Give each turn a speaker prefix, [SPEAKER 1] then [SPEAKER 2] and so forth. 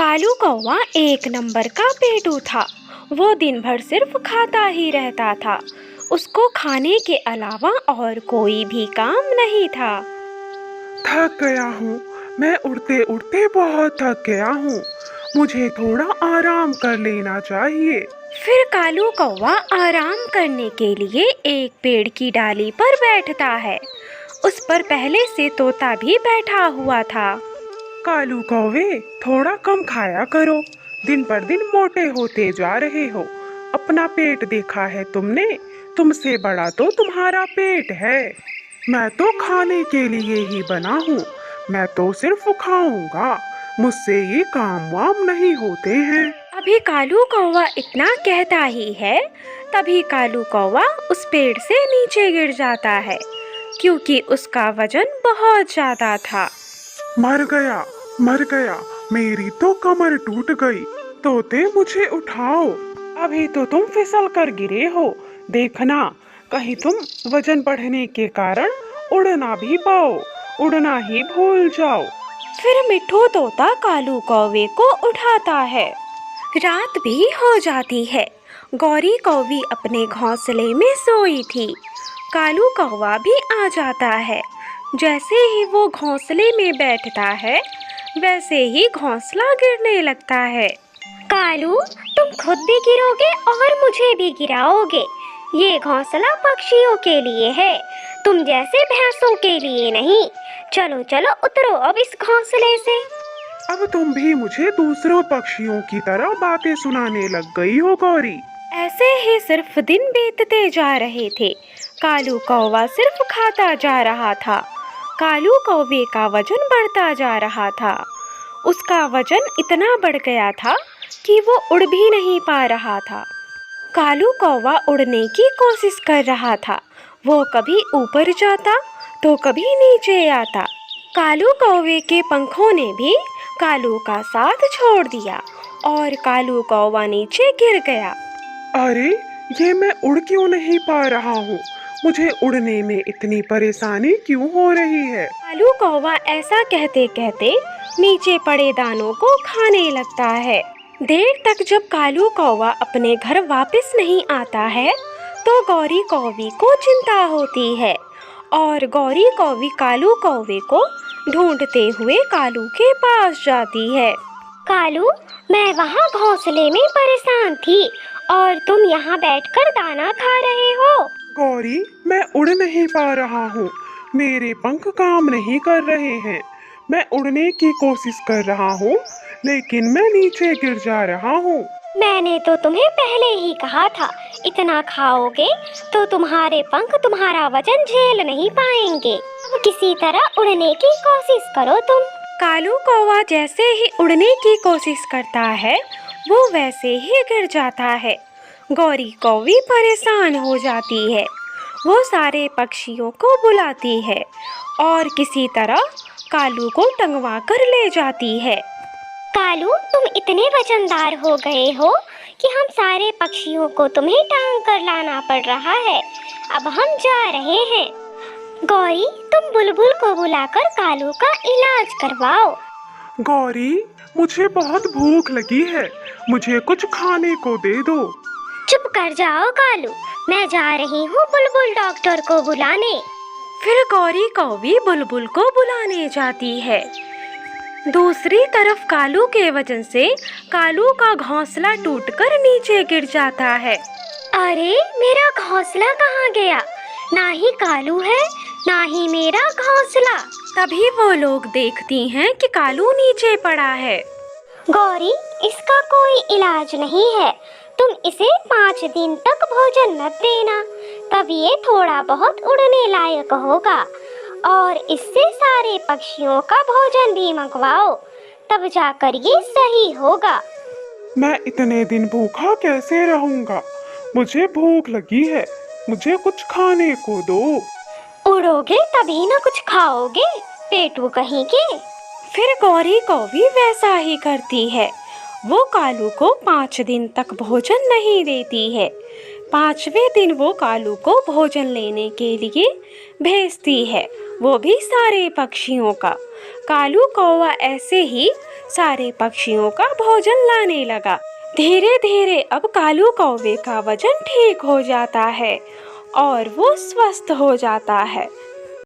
[SPEAKER 1] कालू कौवा एक नंबर का पेटू था। वो दिन भर सिर्फ खाता ही रहता था। उसको खाने के अलावा और कोई भी काम नहीं था।
[SPEAKER 2] थक गया हूँ। मैं उड़ते उड़ते बहुत थक गया हूँ। मुझे थोड़ा आराम कर लेना चाहिए।
[SPEAKER 1] फिर कालू कौवा आराम करने के लिए एक पेड़ की डाली पर बैठता है। उस पर पहले से तोता भी बैठा हुआ था।
[SPEAKER 2] कालू कौवे, थोड़ा कम खाया करो। दिन पर दिन मोटे होते जा रहे हो। अपना पेट देखा है तुमने? तुमसे बड़ा तो तुम्हारा पेट है। मैं तो खाने के लिए ही बना हूँ। मैं तो सिर्फ खाऊंगा। मुझसे ये काम वाम नहीं होते हैं।
[SPEAKER 1] अभी कालू कौवा इतना कहता ही है, तभी कालू कौवा उस पेड़ से नीचे गिर जाता है, क्योंकि उसका वजन बहुत ज्यादा था।
[SPEAKER 2] मर गया, मर गया। मेरी तो कमर टूट गई। तोते, मुझे उठाओ। अभी तो तुम फिसल कर गिरे हो। देखना, कहीं तुम वजन बढ़ने के कारण उड़ ना भी पाओ। उड़ना ही भूल जाओ।
[SPEAKER 1] फिर मिट्ठू तोता कालू कौवे को उठाता है। रात भी हो जाती है। गौरी कौवी अपने घोंसले में सोई थी। कालू कौवा भी आ जाता है। जैसे ही वो घोंसले में बैठता है, वैसे ही घोंसला गिरने लगता है। कालू, तुम खुद भी गिरोगे और मुझे भी गिराओगे। ये घोंसला पक्षियों के लिए है, तुम जैसे भैंसों के लिए नहीं। चलो चलो उतरो अब इस घोंसले से।
[SPEAKER 2] अब तुम भी मुझे दूसरों पक्षियों की तरह बातें सुनाने लग गई हो गौरी।
[SPEAKER 1] ऐसे ही सिर्फ दिन बीतते जा रहे थे। कालू कौवा सिर्फ खाता जा रहा था। कालू कौवे का वजन बढ़ता जा रहा था। उसका वजन इतना बढ़ गया था कि वो उड़ भी नहीं पा रहा था। कालू कौवा उड़ने की कोशिश कर रहा था। वो कभी ऊपर जाता तो कभी नीचे आता। कालू कौवे के पंखों ने भी कालू का साथ छोड़ दिया और कालू कौवा नीचे गिर गया।
[SPEAKER 2] अरे, ये मैं उड़ क्यों नहीं पा रहा हूँ? मुझे उड़ने में इतनी परेशानी क्यों हो रही है?
[SPEAKER 1] कालू कौवा ऐसा कहते कहते नीचे पड़े दानों को खाने लगता है। देर तक जब कालू कौवा अपने घर वापस नहीं आता है, तो गौरी कौवी को चिंता होती है और गौरी कौवी कालू कौवे को ढूंढते हुए कालू के पास जाती है। कालू, मैं वहाँ घोंसले में परेशान थी और तुम यहाँ बैठकर दाना खा रहे हो।
[SPEAKER 2] गौरी, मैं उड़ नहीं पा रहा हूँ। मेरे पंख काम नहीं कर रहे हैं। मैं उड़ने की कोशिश कर रहा हूँ, लेकिन मैं नीचे गिर जा रहा हूँ।
[SPEAKER 1] मैंने तो तुम्हें पहले ही कहा था, इतना खाओगे तो तुम्हारे पंख तुम्हारा वजन झेल नहीं पाएंगे। अब किसी तरह उड़ने की कोशिश करो तुम। कालू कौवा जैसे ही उड़ने की कोशिश करता है, वो वैसे ही गिर जाता है। गौरी कौवी परेशान हो जाती है। वो सारे पक्षियों को बुलाती है और किसी तरह कालू को टंगवा कर ले जाती है। कालू, तुम इतने वजनदार हो गए हो कि हम सारे पक्षियों को तुम्हें टांग कर लाना पड़ रहा है। अब हम जा रहे हैं। गौरी, तुम बुलबुल को बुलाकर कालू का इलाज करवाओ।
[SPEAKER 2] गौरी, मुझे बहुत भूख लगी है। मुझे कुछ खाने को दे दो।
[SPEAKER 1] चुप कर जाओ कालू, मैं जा रही हूँ बुलबुल डॉक्टर को बुलाने। फिर गौरी कौवी बुलबुल को बुलाने जाती है। दूसरी तरफ कालू के वजन से कालू का घोंसला टूटकर नीचे गिर जाता है। अरे, मेरा घोंसला कहाँ गया? ना ही कालू है, ना ही मेरा घोंसला। तभी वो लोग देखती हैं कि कालू नीचे पड़ा है। गौरी, इसका कोई इलाज नहीं है। तुम इसे 5 दिन तक भोजन मत देना, तब ये थोड़ा बहुत उड़ने लायक होगा। और इससे सारे पक्षियों का भोजन भी मंगवाओ, तब जाकर ये सही होगा।
[SPEAKER 2] मैं इतने दिन भूखा कैसे रहूंगा? मुझे भूख लगी है। मुझे कुछ खाने को दो।
[SPEAKER 1] उड़ोगे तभी ना कुछ खाओगे, पेटू कहीं के। फिर गौरी कौवी वैसा ही करती है। वो कालू को 5 दिन तक भोजन नहीं देती है। 5वें दिन वो कालू को भोजन लेने के लिए भेजती है वो भी सारे पक्षियों का। कालू कौवा ऐसे ही सारे पक्षियों का भोजन लाने लगा। धीरे धीरे अब कालू कौवे का वजन ठीक हो जाता है और वो स्वस्थ हो जाता है।